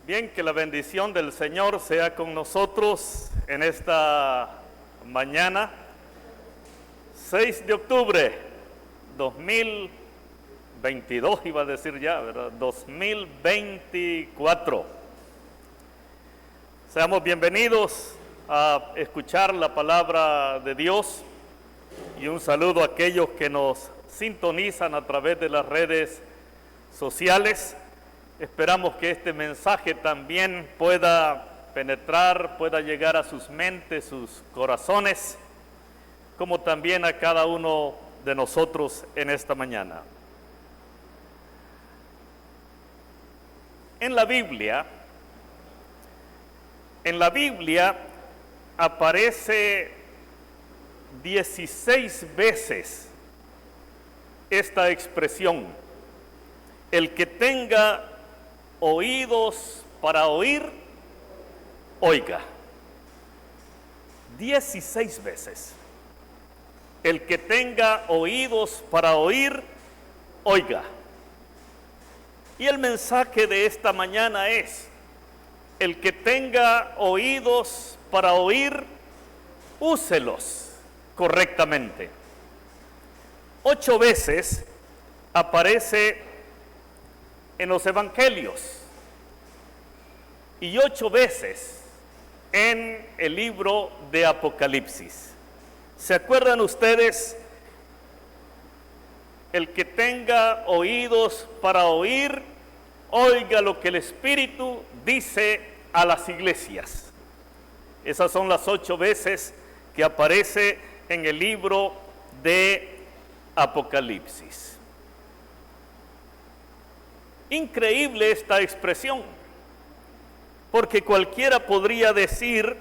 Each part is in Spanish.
Bien, que la bendición del Señor sea con nosotros en esta mañana, 6 de octubre 2022, iba a decir ya, ¿verdad? 2024. Seamos bienvenidos a escuchar la palabra de Dios y un saludo a aquellos que nos sintonizan a través de las redes sociales. Esperamos que este mensaje también pueda penetrar, pueda llegar a sus mentes, sus corazones, como también a cada uno de nosotros en esta mañana. En la Biblia aparece 16 veces esta expresión: el que tenga oídos para oír, oiga. 16 veces. El que tenga oídos para oír, oiga. Y el mensaje de esta mañana es: el que tenga oídos para oír, úselos correctamente. 8 veces aparece en los evangelios y 8 veces en el libro de Apocalipsis. ¿Se acuerdan ustedes? El que tenga oídos para oír, oiga lo que el Espíritu dice a las iglesias. Esas son las 8 veces que aparece en el libro de Apocalipsis. Increíble esta expresión, porque cualquiera podría decir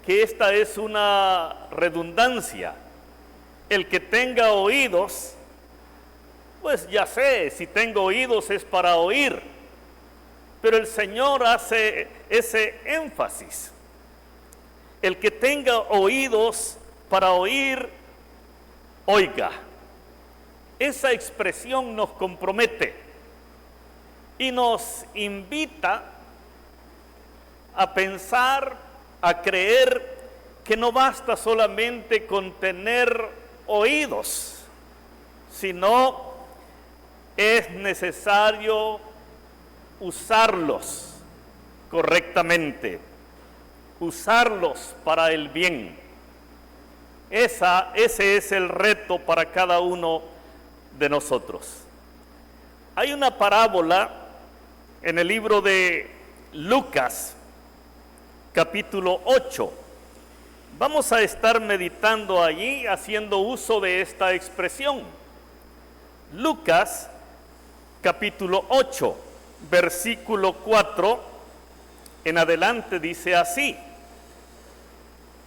que esta es una redundancia. El que tenga oídos, pues ya sé, si tengo oídos es para oír. Pero el Señor hace ese énfasis. El que tenga oídos para oír, oiga. Esa expresión nos compromete y nos invita a pensar, a creer que no basta solamente con tener oídos, sino es necesario usarlos correctamente, usarlos para el bien. Ese es el reto para cada uno de nosotros. Hay una parábola en el libro de Lucas, capítulo 8. Vamos a estar meditando allí, haciendo uso de esta expresión. Lucas, capítulo 8, versículo 4 en adelante dice así: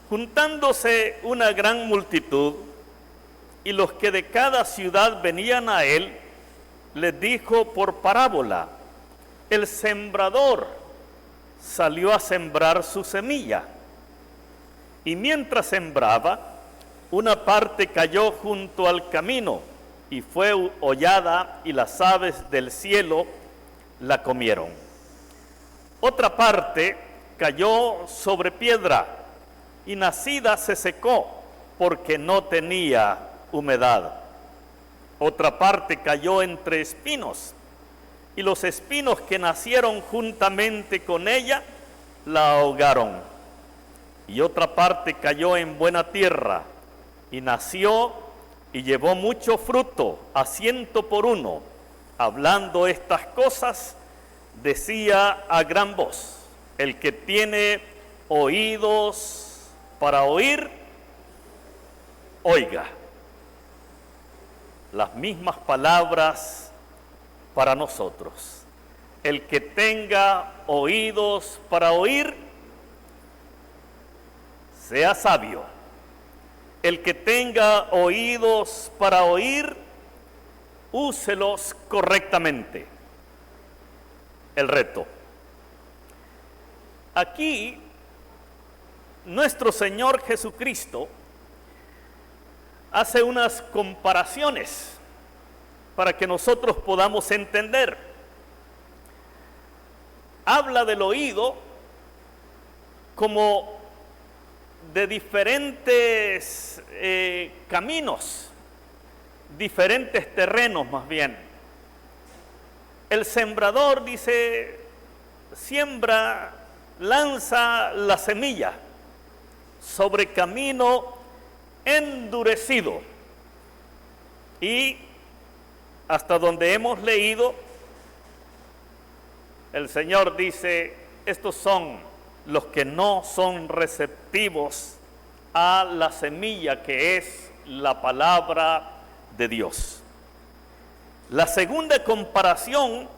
juntándose una gran multitud y los que de cada ciudad venían a él, les dijo por parábola: el sembrador salió a sembrar su semilla, y mientras sembraba, una parte cayó junto al camino y fue hollada, y las aves del cielo la comieron. Otra parte cayó sobre piedra, y nacida se secó porque no tenía humedad. Otra parte cayó entre espinos, y los espinos que nacieron juntamente con ella la ahogaron. Y otra parte cayó en buena tierra, y nació y llevó mucho fruto, a 100 por 1. Hablando estas cosas, decía a gran voz: el que tiene oídos para oír, oiga. Las mismas palabras para nosotros. El que tenga oídos para oír, sea sabio. El que tenga oídos para oír, úselos correctamente. El reto. Aquí, nuestro Señor Jesucristo hace unas comparaciones para que nosotros podamos entender. habla del oído como de diferentes caminos, diferentes terrenos más bien. El sembrador dice, siembra, lanza la semilla sobre camino endurecido. Y hasta donde hemos leído, el Señor dice, estos son los que no son receptivos a la semilla que es la palabra de Dios. La segunda comparación,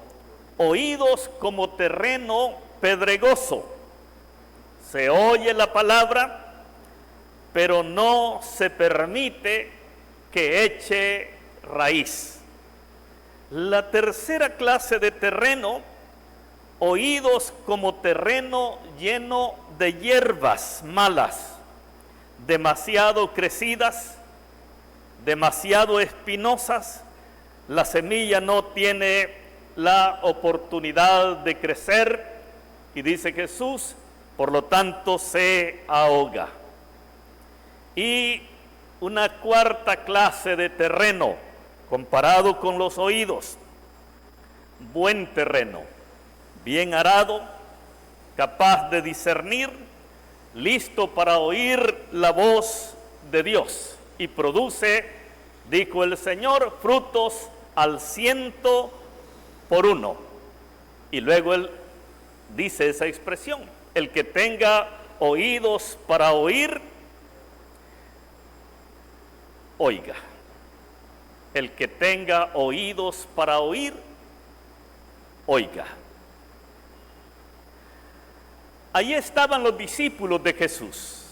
oídos como terreno pedregoso. Se oye la palabra, pero no se permite que eche raíz. La tercera clase de terreno, oídos como terreno lleno de hierbas malas, demasiado crecidas, demasiado espinosas. La semilla no tiene la oportunidad de crecer y dice Jesús, por lo tanto se ahoga. Y una cuarta clase de terreno, comparado con los oídos, buen terreno, bien arado, capaz de discernir, listo para oír la voz de Dios, y produce, dijo el Señor, frutos al 100 por 1. Y luego él dice esa expresión, el que tenga oídos para oír, oiga. El que tenga oídos para oír, oiga. Allí estaban los discípulos de Jesús.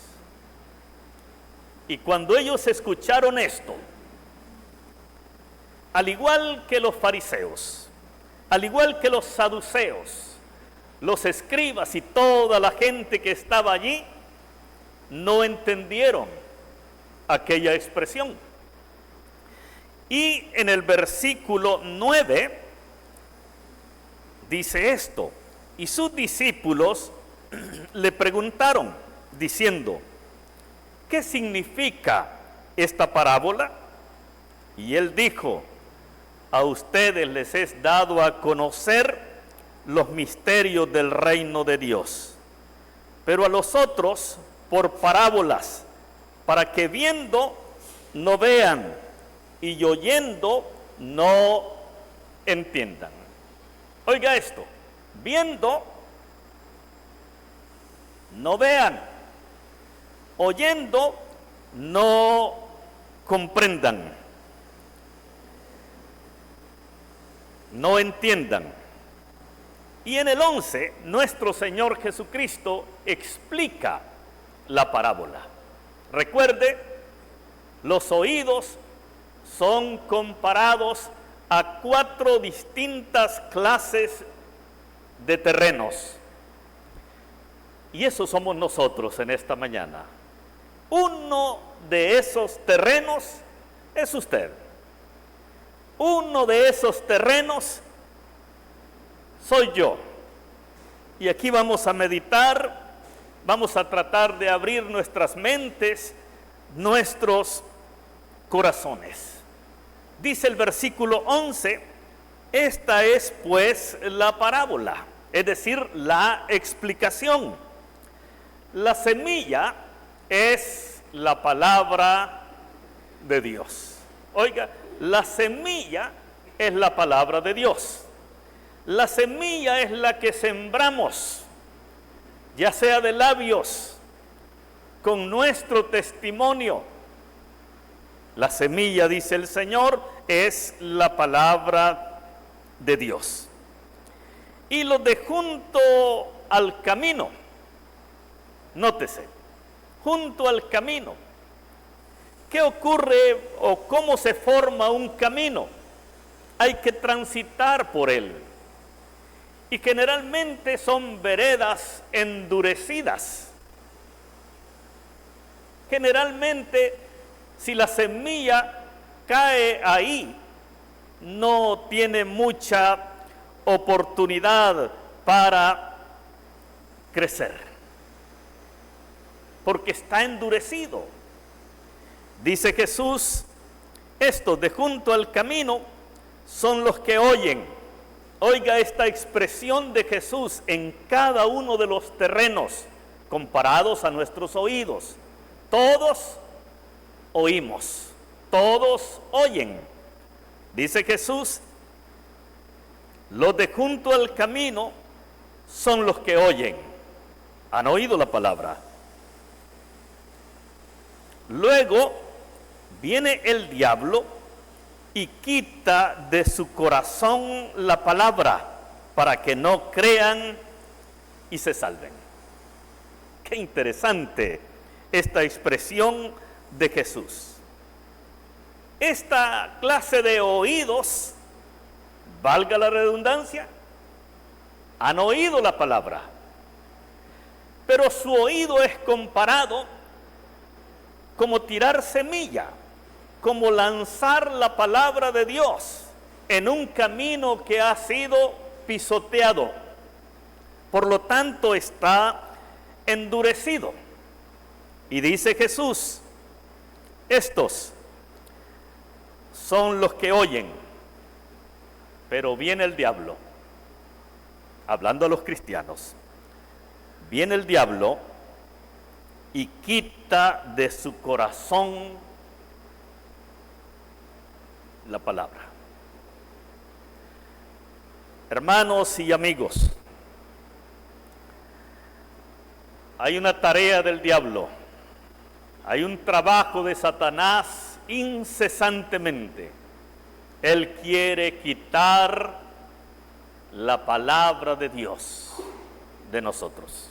Y cuando ellos escucharon esto, al igual que los fariseos, al igual que los saduceos, los escribas y toda la gente que estaba allí, no entendieron aquella expresión. Y en el versículo 9 dice esto, y sus discípulos le preguntaron, diciendo, ¿qué significa esta parábola? Y él dijo, a ustedes les es dado a conocer los misterios del reino de Dios, pero a los otros por parábolas, para que viendo no vean y oyendo no entiendan. Oiga esto, viendo no vean, oyendo no comprendan, no entiendan. Y en el 11, nuestro Señor Jesucristo explica la parábola. Recuerde, los oídos son comparados a 4 distintas clases de terrenos. Y eso somos nosotros en esta mañana. Uno de esos terrenos es usted. Uno de esos terrenos soy yo. Y aquí vamos a meditar, vamos a tratar de abrir nuestras mentes, nuestros corazones. Dice el versículo 11, esta es pues la parábola, es decir, la explicación. La semilla es la palabra de Dios. Oiga, la semilla es la palabra de Dios. La semilla es la que sembramos, ya sea de labios, con nuestro testimonio. La semilla, dice el Señor, es la palabra de Dios. Y lo de junto al camino, nótese, junto al camino. ¿Qué ocurre o cómo se forma un camino? Hay que transitar por él. Y generalmente son veredas endurecidas. Generalmente, si la semilla cae ahí, no tiene mucha oportunidad para crecer, porque está endurecido. Dice Jesús, estos de junto al camino son los que oyen. Oiga esta expresión de Jesús en cada uno de los terrenos comparados a nuestros oídos. Todos oímos, todos oyen. Dice Jesús, los de junto al camino son los que oyen. Han oído la palabra. Luego viene el diablo y quita de su corazón la palabra para que no crean y se salven. Qué interesante esta expresión de Jesús. Esta clase de oídos, valga la redundancia, han oído la palabra, pero su oído es comparado como tirar semilla, como lanzar la palabra de Dios en un camino que ha sido pisoteado. Por lo tanto, está endurecido. Y dice Jesús, estos son los que oyen, pero viene el diablo, hablando a los cristianos, viene el diablo y quita de su corazón la palabra. Hermanos y amigos, hay una tarea del diablo, hay un trabajo de Satanás incesantemente. Él quiere quitar la palabra de Dios de nosotros,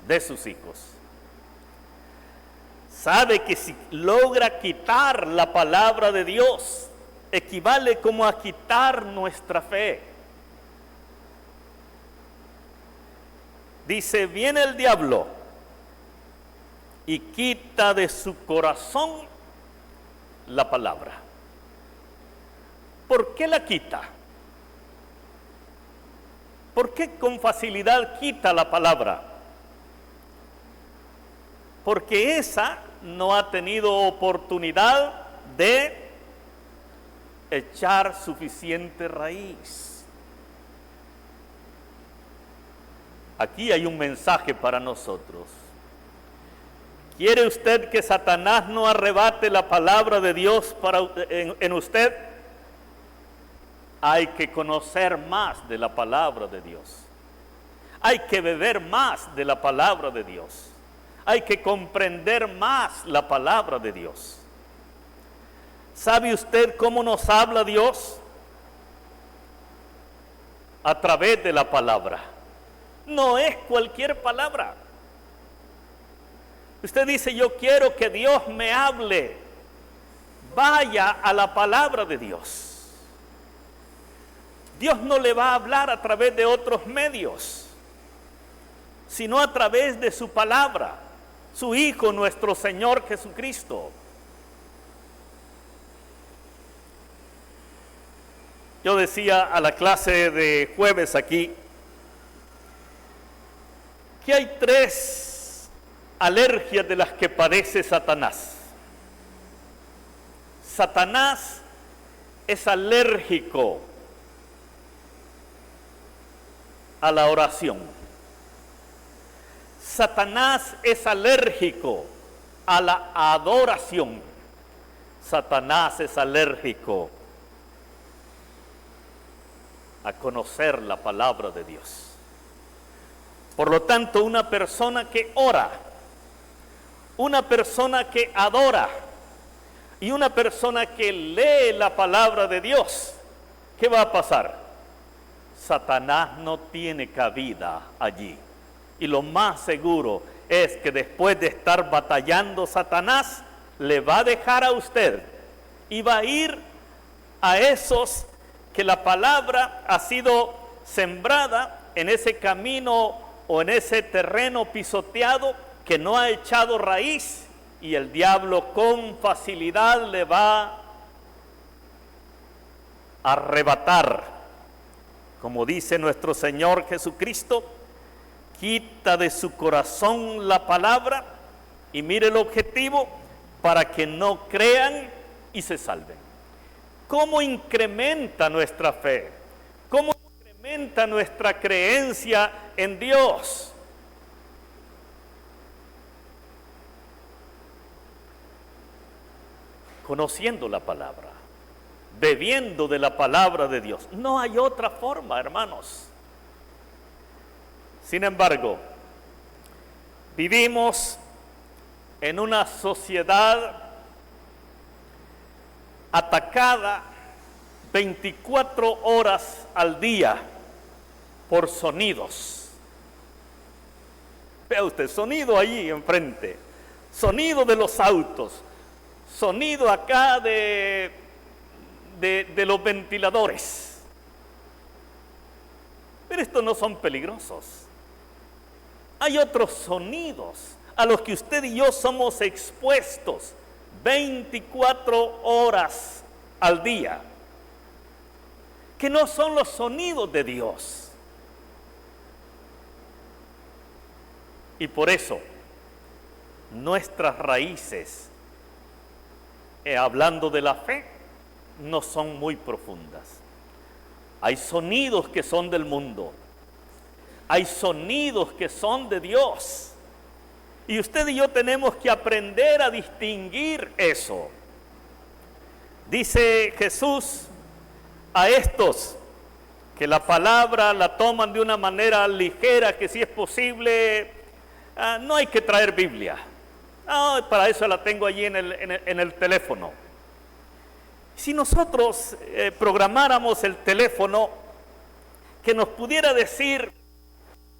de sus hijos. Sabe que si logra quitar la palabra de Dios, equivale como a quitar nuestra fe. Dice, viene el diablo y quita de su corazón la palabra. ¿Por qué la quita? ¿Por qué con facilidad quita la palabra? Porque esa no ha tenido oportunidad de echar suficiente raíz. Aquí hay un mensaje para nosotros. ¿Quiere usted que Satanás no arrebate la palabra de Dios en usted? Hay que conocer más de la palabra de Dios. Hay que beber más de la palabra de Dios. Hay que comprender más la palabra de Dios. ¿Sabe usted cómo nos habla Dios? A través de la palabra. No es cualquier palabra. Usted dice, yo quiero que Dios me hable. Vaya a la palabra de Dios. Dios no le va a hablar a través de otros medios, sino a través de su palabra, su Hijo, nuestro Señor Jesucristo. Yo decía a la clase de jueves aquí que hay 3 alergias de las que padece Satanás. Satanás es alérgico a la oración. Satanás es alérgico a la adoración. Satanás es alérgico a conocer la palabra de Dios. Por lo tanto, una persona que ora, una persona que adora y una persona que lee la palabra de Dios, ¿qué va a pasar? Satanás no tiene cabida allí. Y lo más seguro es que después de estar batallando, Satanás le va a dejar a usted y va a ir a esos que la palabra ha sido sembrada en ese camino o en ese terreno pisoteado que no ha echado raíz, y el diablo con facilidad le va a arrebatar. Como dice nuestro Señor Jesucristo, quita de su corazón la palabra y mire el objetivo, para que no crean y se salven. ¿Cómo incrementa nuestra fe? ¿Cómo incrementa nuestra creencia en Dios? Conociendo la palabra, bebiendo de la palabra de Dios. No hay otra forma, hermanos. Sin embargo, vivimos en una sociedad atacada 24 horas al día por sonidos. Vea usted, sonido allí enfrente, sonido de los autos, sonido acá de los ventiladores. Pero estos no son peligrosos. Hay otros sonidos a los que usted y yo somos expuestos 24 horas al día, que no son los sonidos de Dios. Y por eso, nuestras raíces, hablando de la fe, no son muy profundas. Hay sonidos que son del mundo, hay sonidos que son de Dios. Y usted y yo tenemos que aprender a distinguir eso. Dice Jesús a estos que la palabra la toman de una manera ligera, que si es posible, no hay que traer Biblia. Para eso la tengo allí en el teléfono. Si nosotros programáramos el teléfono, que nos pudiera decir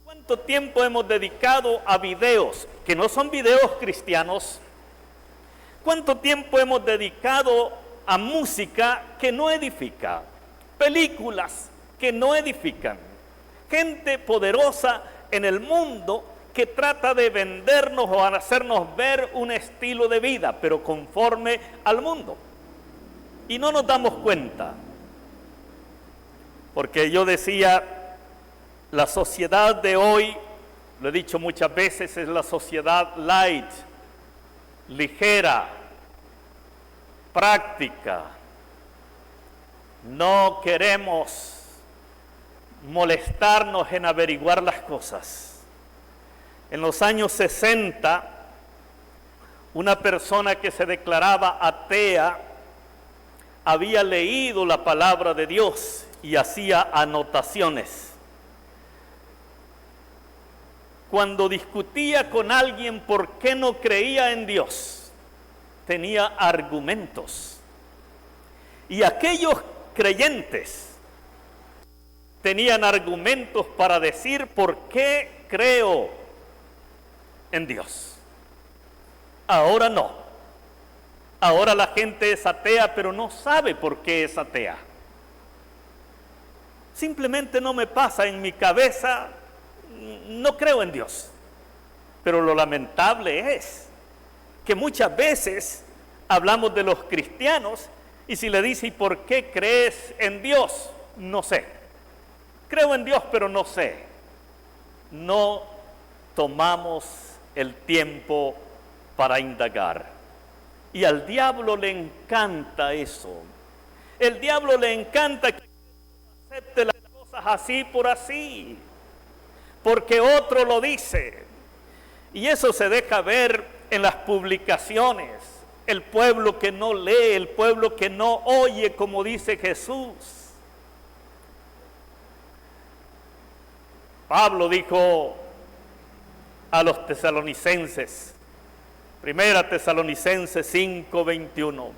cuánto tiempo hemos dedicado a videos, que no son videos cristianos, cuánto tiempo hemos dedicado a música que no edifica, películas que no edifican, gente poderosa en el mundo que trata de vendernos o hacernos ver un estilo de vida, pero conforme al mundo. Y no nos damos cuenta, porque yo decía, la sociedad de hoy, lo he dicho muchas veces, es la sociedad light, ligera, práctica. No queremos molestarnos en averiguar las cosas. En los años 60, una persona que se declaraba atea había leído la palabra de Dios y hacía anotaciones. Cuando discutía con alguien por qué no creía en Dios, tenía argumentos. Y aquellos creyentes tenían argumentos para decir por qué creo en Dios. Ahora no. Ahora la gente es atea, pero no sabe por qué es atea. Simplemente no me pasa en mi cabeza, no creo en Dios. Pero lo lamentable es que muchas veces hablamos de los cristianos y si le dice, ¿y por qué crees en Dios? No sé. Creo en Dios, pero no sé. No tomamos el tiempo para indagar. Y al diablo le encanta eso. El diablo le encanta que acepte las cosas así por así, porque otro lo dice. Y eso se deja ver en las publicaciones. El pueblo que no lee, el pueblo que no oye, como dice Jesús. Pablo dijo a los tesalonicenses, 1 Tesalonicenses 5:21,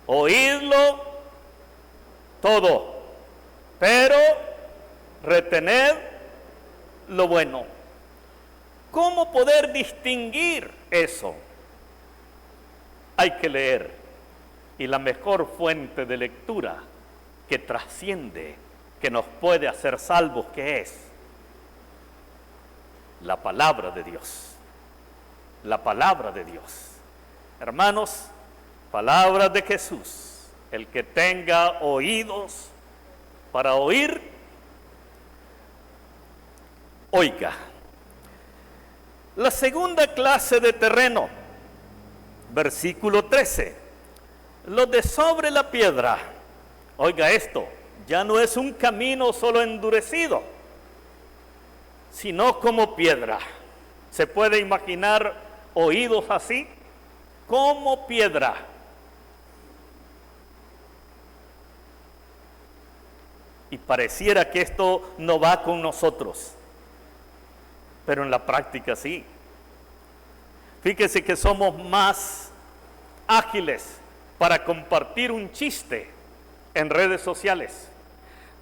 oídlo todo, pero retened lo bueno. ¿Cómo poder distinguir eso? Hay que leer. Y la mejor fuente de lectura que trasciende, que nos puede hacer salvos, ¿qué es? La palabra de Dios. La palabra de Dios. Hermanos, palabra de Jesús. El que tenga oídos para oír, oiga. La segunda clase de terreno, versículo 13, los de sobre la piedra. Oiga esto, ya no es un camino solo endurecido, sino como piedra. ¿Se puede imaginar oídos así? Como piedra. Y pareciera que esto no va con nosotros, pero en la práctica sí. Fíjese que somos más ágiles para compartir un chiste en redes sociales,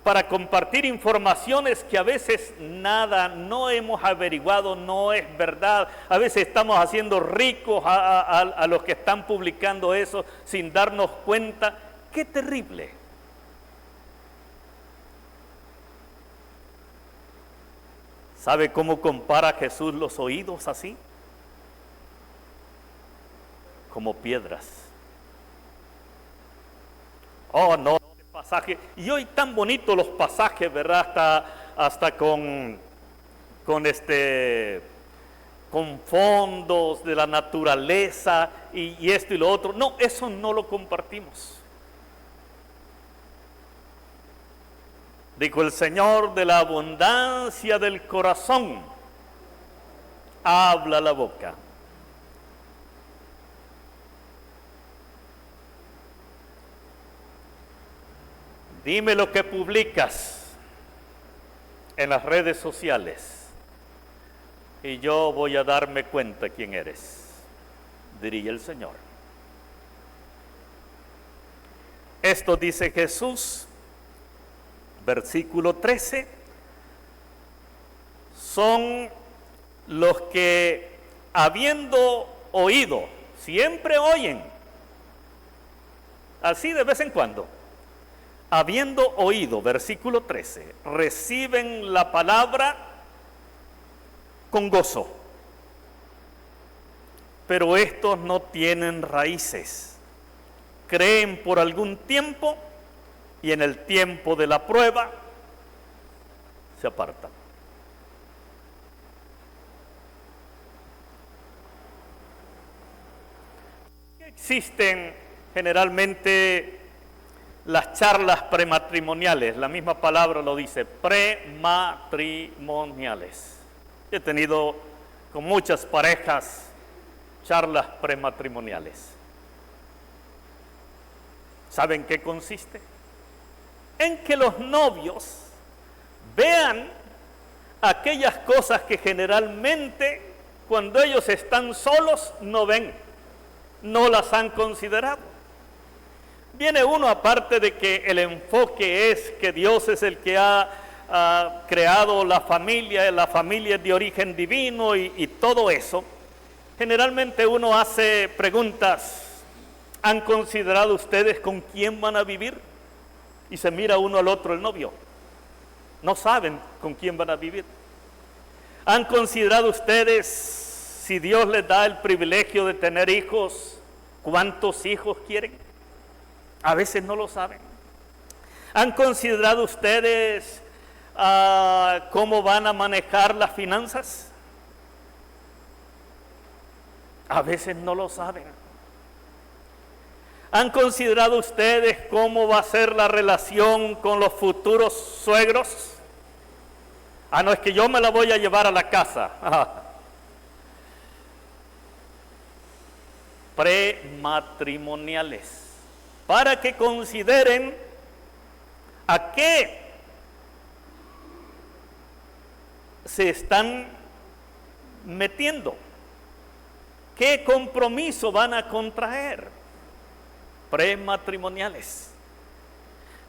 para compartir informaciones que a veces nada, no hemos averiguado, no es verdad. A veces estamos haciendo ricos a los que están publicando eso sin darnos cuenta. ¡Qué terrible! ¿Sabe cómo compara Jesús los oídos así? Como piedras. Oh, no, pasaje. Y hoy tan bonitos los pasajes, ¿verdad? Hasta con fondos de la naturaleza y esto y lo otro. No, eso no lo compartimos. Dijo el Señor, de la abundancia del corazón habla la boca. Dime lo que publicas en las redes sociales y yo voy a darme cuenta quién eres, diría el Señor. Esto dice Jesús, versículo 13, son los que habiendo oído, siempre oyen, así de vez en cuando, habiendo oído, versículo 13, reciben la palabra con gozo, pero estos no tienen raíces, creen por algún tiempo y en el tiempo de la prueba se apartan. Existen generalmente las charlas prematrimoniales, la misma palabra lo dice, prematrimoniales. He tenido con muchas parejas charlas prematrimoniales. ¿Saben qué consiste? En que los novios vean aquellas cosas que generalmente cuando ellos están solos no ven, no las han considerado. Viene uno, aparte de que el enfoque es que Dios es el que ha creado la familia es de origen divino y todo eso. Generalmente uno hace preguntas, ¿han considerado ustedes con quién van a vivir? Y se mira uno al otro, el novio. No saben con quién van a vivir. ¿Han considerado ustedes, si Dios les da el privilegio de tener hijos, cuántos hijos quieren? A veces no lo saben. ¿Han considerado ustedes cómo van a manejar las finanzas? A veces no lo saben. ¿Han considerado ustedes cómo va a ser la relación con los futuros suegros? No, es que yo me la voy a llevar a la casa. Prematrimoniales. Para que consideren a qué se están metiendo, qué compromiso van a contraer. Prematrimoniales.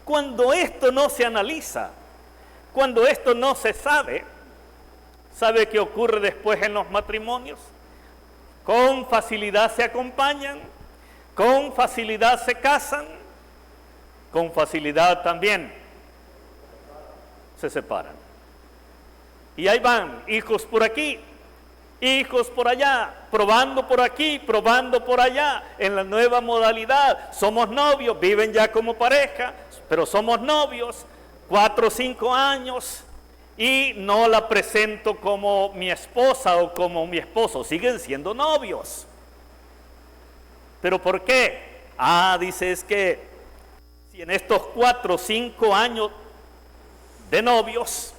Cuando esto no se analiza, cuando esto no se sabe, ¿sabe qué ocurre después en los matrimonios? Con facilidad se acompañan, con facilidad se casan, con facilidad también se separan. Y ahí van, hijos por aquí, hijos por allá, probando por aquí, probando por allá, en la nueva modalidad. Somos novios, viven ya como pareja, pero somos novios, 4 o 5 años, y no la presento como mi esposa o como mi esposo, siguen siendo novios. ¿Pero por qué? Dice, es que si en estos 4 o 5 años de novios,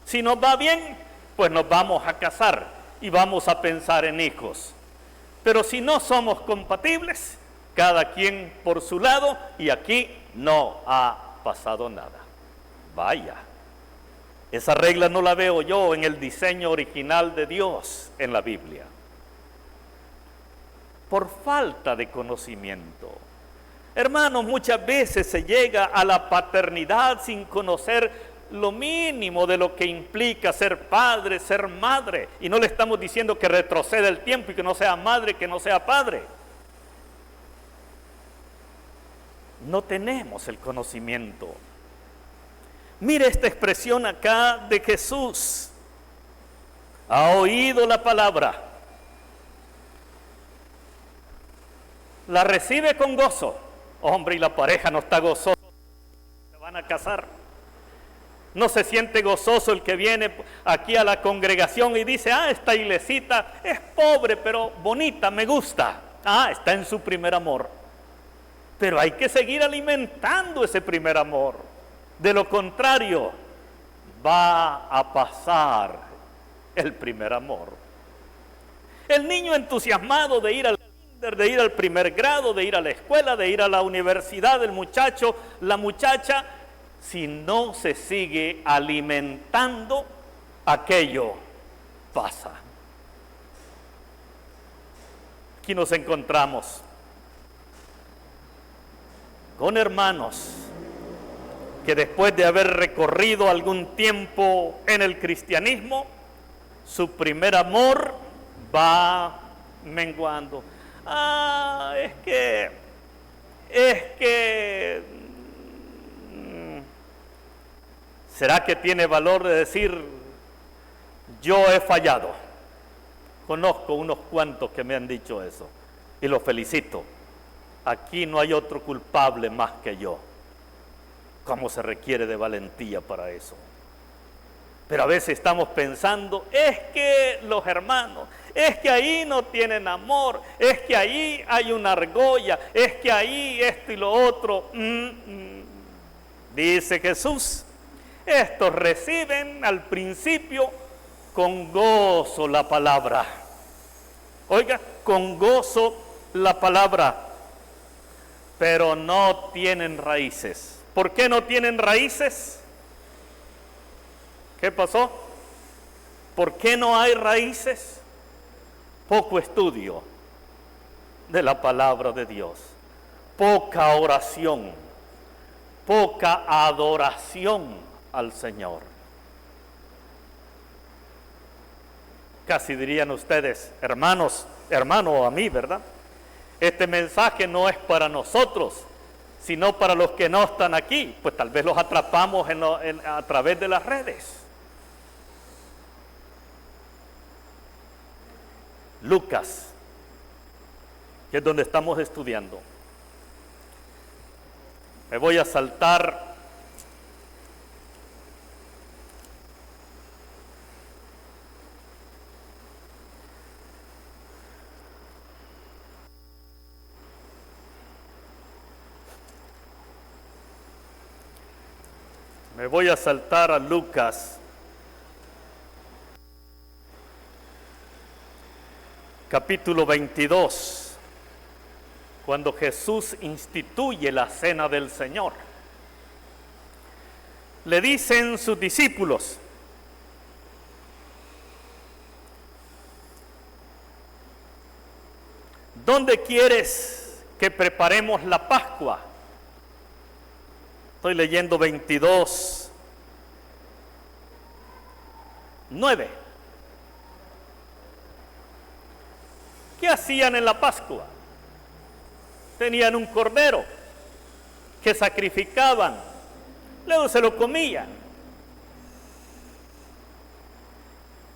si nos va bien, pues nos vamos a casar y vamos a pensar en hijos. Pero si no somos compatibles, cada quien por su lado, y aquí no ha pasado nada. Vaya, esa regla no la veo yo en el diseño original de Dios en la Biblia. Por falta de conocimiento. Hermanos, muchas veces se llega a la paternidad sin conocer lo mínimo de lo que implica ser padre, ser madre. Y no le estamos diciendo que retroceda el tiempo y que no sea madre, que no sea padre. No tenemos el conocimiento. Mire esta expresión acá de Jesús. Ha oído la palabra. La recibe con gozo. Hombre, y la pareja no está gozosa. Se van a casar. No se siente gozoso el que viene aquí a la congregación y dice, esta iglesita es pobre pero bonita, me gusta. Está en su primer amor. Pero hay que seguir alimentando ese primer amor. De lo contrario, va a pasar el primer amor. El niño entusiasmado de ir al kinder, de ir al primer grado, de ir a la escuela, de ir a la universidad, el muchacho, la muchacha, si no se sigue alimentando, aquello pasa. Aquí nos encontramos con hermanos que después de haber recorrido algún tiempo en el cristianismo, su primer amor va menguando. ¿Será que tiene valor de decir, yo he fallado? Conozco unos cuantos que me han dicho eso y los felicito. Aquí no hay otro culpable más que yo. ¿Cómo se requiere de valentía para eso? Pero a veces estamos pensando, es que los hermanos, es que ahí no tienen amor, es que ahí hay una argolla, es que ahí esto y lo otro. Dice Jesús, estos reciben al principio con gozo la palabra. Oiga, con gozo la palabra, pero no tienen raíces. ¿Por qué no tienen raíces? ¿Qué pasó? ¿Por qué no hay raíces? Poco estudio de la palabra de Dios, poca oración, poca adoración al Señor. Casi dirían ustedes, hermanos, hermano a mí, ¿verdad? Este mensaje no es para nosotros, sino para los que no están aquí. Pues tal vez los atrapamos a través de las redes. Lucas, que es donde estamos estudiando. Me voy a saltar a Lucas, capítulo 22, cuando Jesús instituye la cena del Señor. Le dicen sus discípulos, ¿dónde quieres que preparemos la Pascua? Estoy leyendo 22, 9. ¿Qué hacían en la Pascua? Tenían un cordero que sacrificaban, luego se lo comían.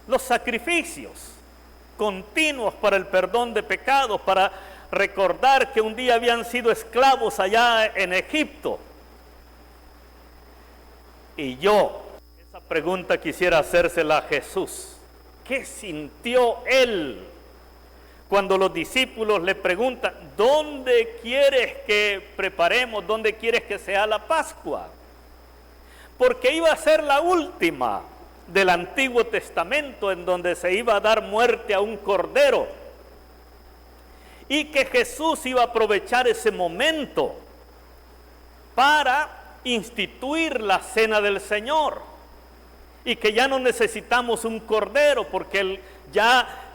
Los sacrificios continuos para el perdón de pecados, para recordar que un día habían sido esclavos allá en Egipto. Y esa Esa pregunta quisiera hacérsela a Jesús. ¿Qué sintió él cuando los discípulos le preguntan, ¿dónde quieres que preparemos? ¿Dónde quieres que sea la Pascua? Porque iba a ser la última del Antiguo Testamento en donde se iba a dar muerte a un cordero. Y que Jesús iba a aprovechar ese momento para instituir la cena del Señor. Y que ya no necesitamos un cordero, porque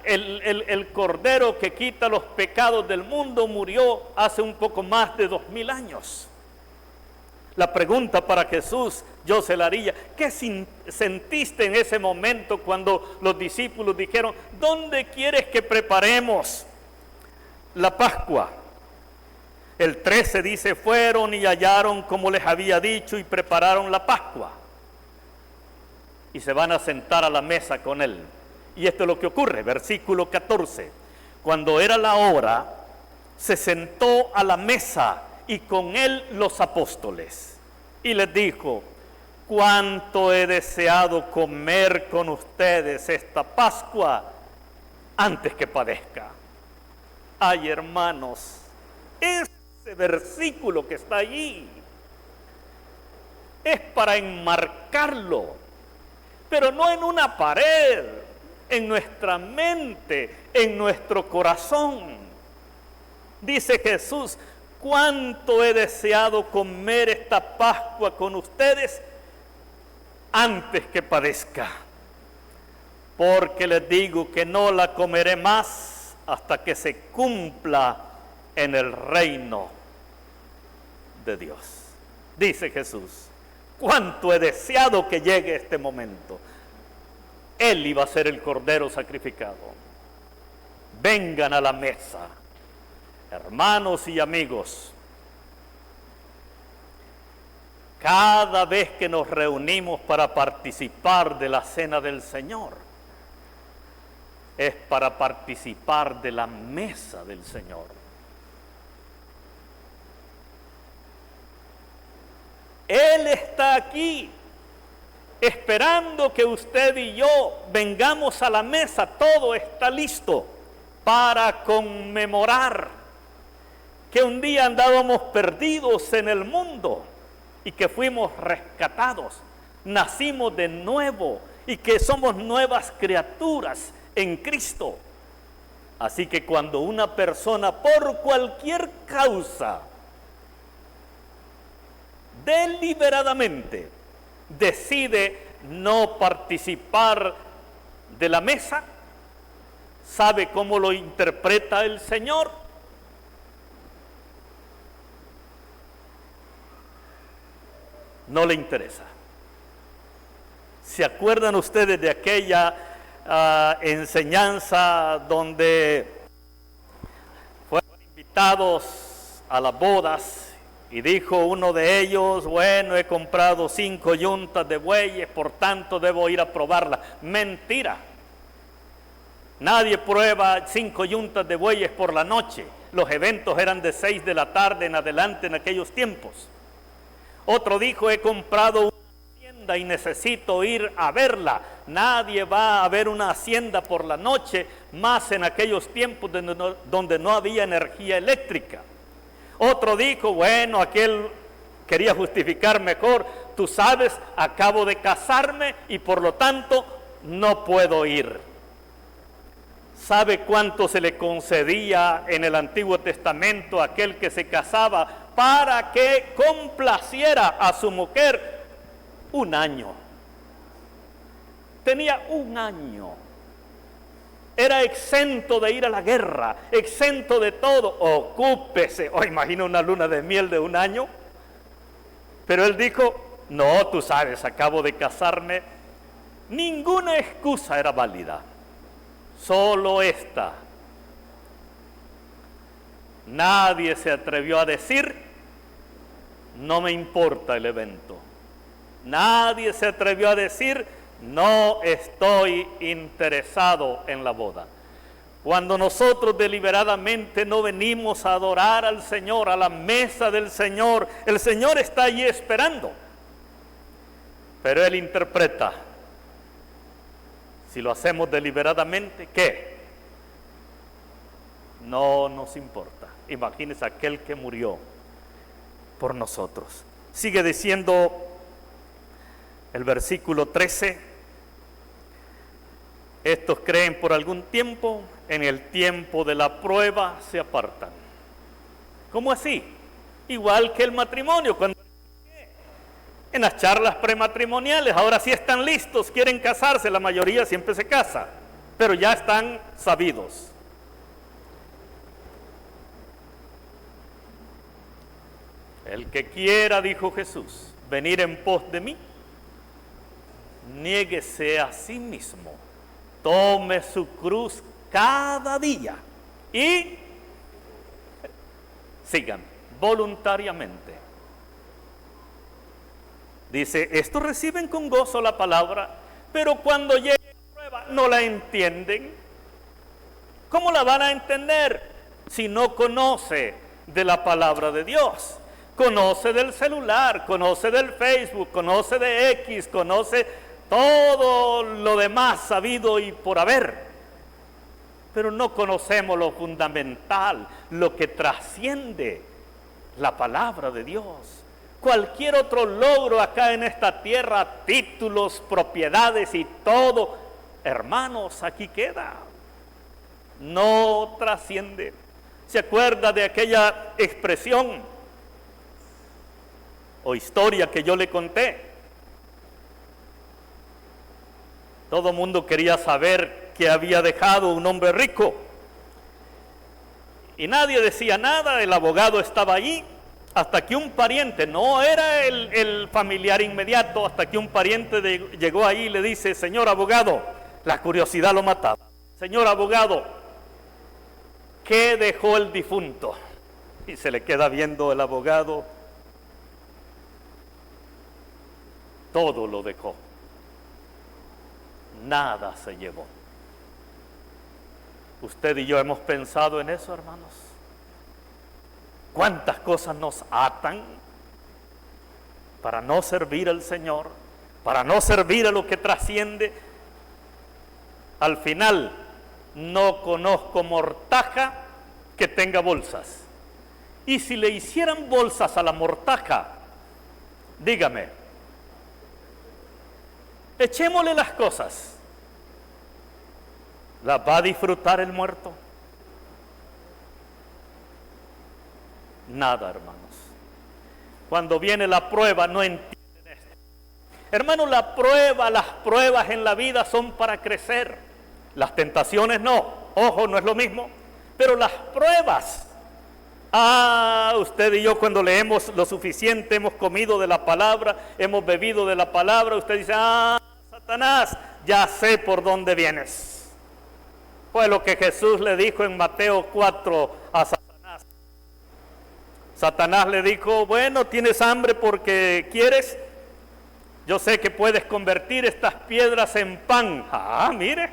el cordero que quita los pecados del mundo murió hace un poco más de 2000 años. La pregunta para Jesús, yo se la haría, ¿qué sentiste en ese momento cuando los discípulos dijeron, ¿dónde quieres que preparemos la Pascua? El 13 dice, fueron y hallaron como les había dicho y prepararon la Pascua. Y se van a sentar a la mesa con él. Y esto es lo que ocurre, versículo 14. Cuando era la hora, se sentó a la mesa y con él los apóstoles. Y les dijo, cuánto he deseado comer con ustedes esta Pascua antes que padezca. Ay, hermanos, ese versículo que está allí es para enmarcarlo, pero no en una pared, en nuestra mente, en nuestro corazón. Dice Jesús, cuánto he deseado comer esta Pascua con ustedes antes que padezca, porque les digo que no la comeré más hasta que se cumpla en el reino de Dios. Dice Jesús, cuánto he deseado que llegue este momento. Él iba a ser el cordero sacrificado. Vengan a la mesa, hermanos y amigos. Cada vez que nos reunimos para participar de la cena del Señor, es para participar de la mesa del Señor. Él está aquí, esperando que usted y yo vengamos a la mesa. Todo está listo para conmemorar que un día andábamos perdidos en el mundo y que fuimos rescatados, nacimos de nuevo y que somos nuevas criaturas en Cristo. Así que cuando una persona por cualquier causa deliberadamente decide no participar de la mesa, ¿sabe cómo lo interpreta el Señor? No le interesa. ¿Se acuerdan ustedes de aquella enseñanza donde fueron invitados a las bodas y dijo uno de ellos, bueno, he comprado 5 yuntas de bueyes, por tanto debo ir a probarla? Mentira. Nadie prueba 5 yuntas de bueyes por la noche. Los eventos eran de 6 de la tarde en adelante en aquellos tiempos. Otro dijo, he comprado una hacienda y necesito ir a verla. Nadie va a ver una hacienda por la noche, más en aquellos tiempos donde no había energía eléctrica. Otro dijo, bueno, aquel quería justificar mejor, tú sabes, acabo de casarme y por lo tanto no puedo ir. ¿Sabe cuánto se le concedía en el Antiguo Testamento a aquel que se casaba para que complaciera a su mujer? 1 año. Tenía 1 año. Era exento de ir a la guerra, exento de todo. Ocúpese. Imagina una luna de miel de 1 año. Pero él dijo, no, tú sabes, acabo de casarme. Ninguna excusa era válida. Solo esta. Nadie se atrevió a decir, no me importa el evento. Nadie se atrevió a decir, no estoy interesado en la boda. Cuando nosotros deliberadamente no venimos a adorar al Señor, a la mesa del Señor, el Señor está allí esperando. Pero él interpreta, si lo hacemos deliberadamente, ¿qué? No nos importa. Imagínense aquel que murió por nosotros. Sigue diciendo el versículo 13, estos creen por algún tiempo, en el tiempo de la prueba se apartan. ¿Cómo así? Igual que el matrimonio, cuando en las charlas prematrimoniales, ahora sí están listos, quieren casarse, la mayoría siempre se casa, pero ya están sabidos. El que quiera, dijo Jesús, venir en pos de mí, niéguese a sí mismo, tome su cruz cada día y sigan voluntariamente. Dice, estos reciben con gozo la palabra, pero cuando llegue la prueba no la entienden. ¿Cómo la van a entender si no conoce de la palabra de Dios? Conoce del celular, conoce del Facebook, conoce de X, conoce todo lo demás sabido y por haber. Pero no conocemos lo fundamental, lo que trasciende la palabra de Dios. Cualquier otro logro acá en esta tierra, títulos, propiedades y todo, hermanos, aquí queda. No trasciende. ¿Se acuerda de aquella expresión o historia que yo le conté? Todo el mundo quería saber qué había dejado un hombre rico. Y nadie decía nada, el abogado estaba allí. Hasta que un pariente, no era el familiar inmediato, hasta que un pariente llegó ahí y le dice, señor abogado, la curiosidad lo mataba. Señor abogado, ¿qué dejó el difunto? Y se le queda viendo el abogado. Todo lo dejó. Nada se llevó. Usted y yo hemos pensado en eso, hermanos. ¿Cuántas cosas nos atan para no servir al Señor, para no servir a lo que trasciende? Al final, no conozco mortaja que tenga bolsas. Y si le hicieran bolsas a la mortaja, dígame, echémosle las cosas, ¿las va a disfrutar el muerto? Nada, hermanos. Cuando viene la prueba no entienden esto. Hermanos, las pruebas en la vida son para crecer. Las tentaciones no. Ojo, no es lo mismo. Pero las pruebas. Usted y yo cuando leemos lo suficiente, hemos comido de la palabra, hemos bebido de la palabra, usted dice, Satanás, ya sé por dónde vienes. Fue lo que Jesús le dijo en Mateo 4 a Satanás. Satanás le dijo, bueno, ¿tienes hambre porque quieres? Yo sé que puedes convertir estas piedras en pan. Mire,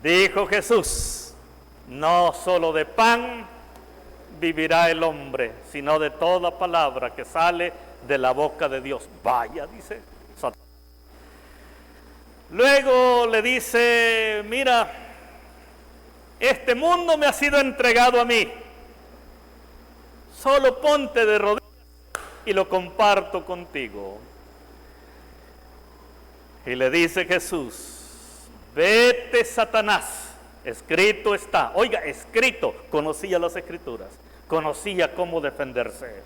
dijo Jesús, no solo de pan vivirá el hombre, sino de toda palabra que sale de la boca de Dios. Vaya, dice Satanás. Luego le dice, mira, este mundo me ha sido entregado a mí. Solo ponte de rodillas y lo comparto contigo. Y le dice Jesús, vete Satanás, escrito está. Oiga, escrito, conocía las escrituras, conocía cómo defenderse.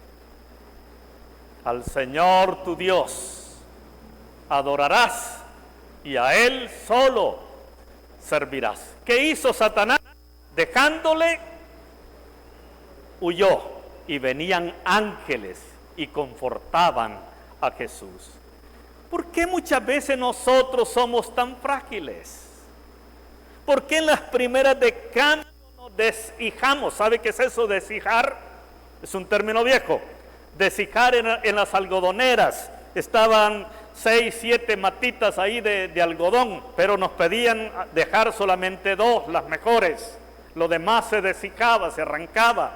Al Señor tu Dios adorarás y a Él solo servirás. ¿Qué hizo Satanás? Dejándole, huyó. Y venían ángeles y confortaban a Jesús. ¿Por qué muchas veces nosotros somos tan frágiles? ¿Por qué en las primeras de cambio nos deshijamos? ¿Sabe qué es eso, deshijar? Es un término viejo. Deshijar en las algodoneras. Estaban 6, 7 matitas ahí de algodón, pero nos pedían dejar solamente 2, las mejores. Lo demás se deshijaba, se arrancaba.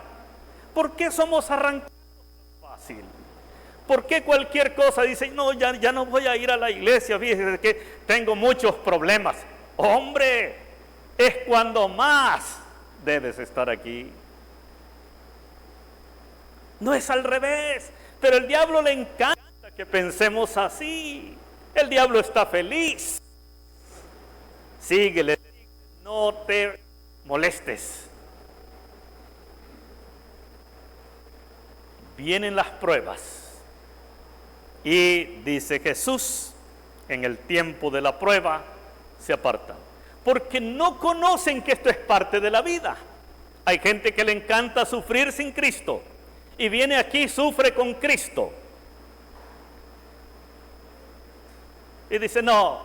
¿Por qué somos arrancados tan fácil? ¿Por qué cualquier cosa? Dice, no, ya no voy a ir a la iglesia, fíjese que tengo muchos problemas. Hombre, es cuando más debes estar aquí. No es al revés, pero el diablo le encanta que pensemos así. El diablo está feliz. Síguele, no te molestes. Vienen las pruebas. Y dice Jesús, en el tiempo de la prueba, se apartan. Porque no conocen que esto es parte de la vida. Hay gente que le encanta sufrir sin Cristo. Y viene aquí, sufre con Cristo. Y dice, no,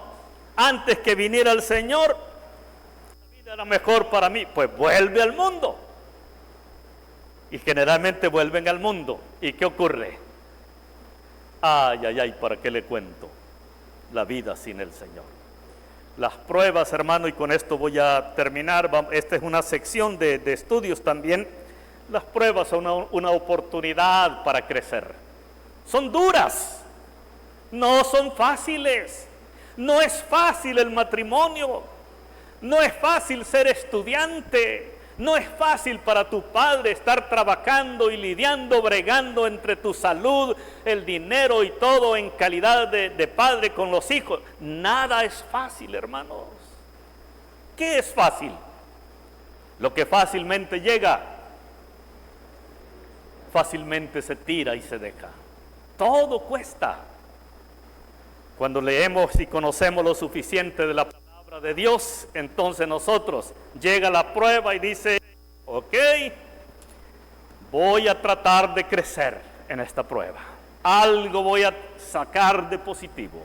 antes que viniera el Señor, la vida era mejor para mí. Pues vuelve al mundo. Y generalmente vuelven al mundo. ¿Y qué ocurre? Ay, ¿para qué le cuento? La vida sin el Señor. Las pruebas, hermano, y con esto voy a terminar. Esta es una sección de estudios también. Las pruebas son una oportunidad para crecer. Son duras. No son fáciles. No es fácil el matrimonio. No es fácil ser estudiante. No es fácil para tu padre estar trabajando y lidiando, bregando entre tu salud, el dinero y todo en calidad de padre con los hijos. Nada es fácil, hermanos. ¿Qué es fácil? Lo que fácilmente llega, fácilmente se tira y se deja. Todo cuesta. Cuando leemos y conocemos lo suficiente de la palabra de Dios, entonces nosotros llega la prueba y dice, ok, voy a tratar de crecer en esta prueba. Algo voy a sacar de positivo.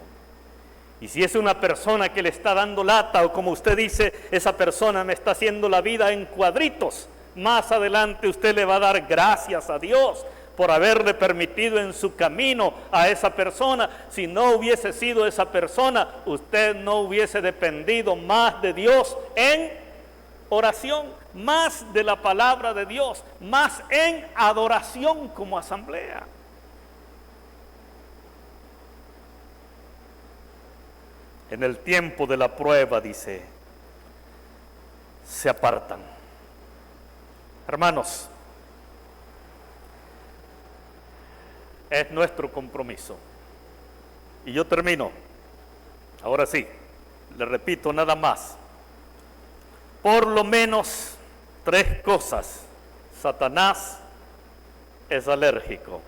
Y si es una persona que le está dando lata, o como usted dice, esa persona me está haciendo la vida en cuadritos, más adelante usted le va a dar gracias a Dios por haberle permitido en su camino a esa persona. Si no hubiese sido esa persona, usted no hubiese dependido más de Dios en oración, más de la palabra de Dios, más en adoración como asamblea. En el tiempo de la prueba, dice, se apartan. Hermanos, es nuestro compromiso. Y yo termino. Ahora sí, le repito nada más. Por lo menos 3 cosas Satanás es alérgico.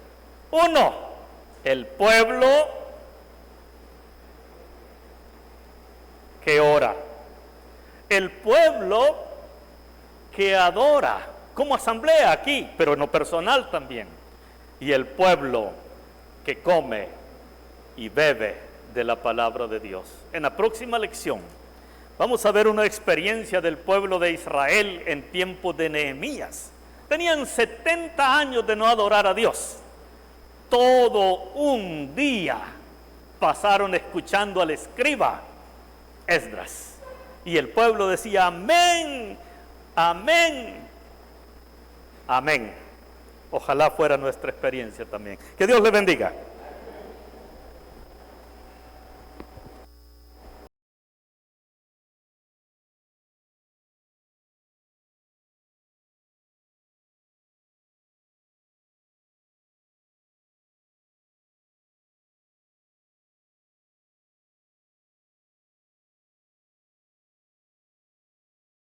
1, el pueblo que ora. El pueblo que adora, como asamblea aquí, pero en lo personal también. Y el pueblo que come y bebe de la palabra de Dios. En la próxima lección vamos a ver una experiencia del pueblo de Israel en tiempo de Nehemías. Tenían 70 años de no adorar a Dios. Todo un día pasaron escuchando al escriba Esdras. Y el pueblo decía, amén, amén, amén. Ojalá fuera nuestra experiencia también. Que Dios le bendiga.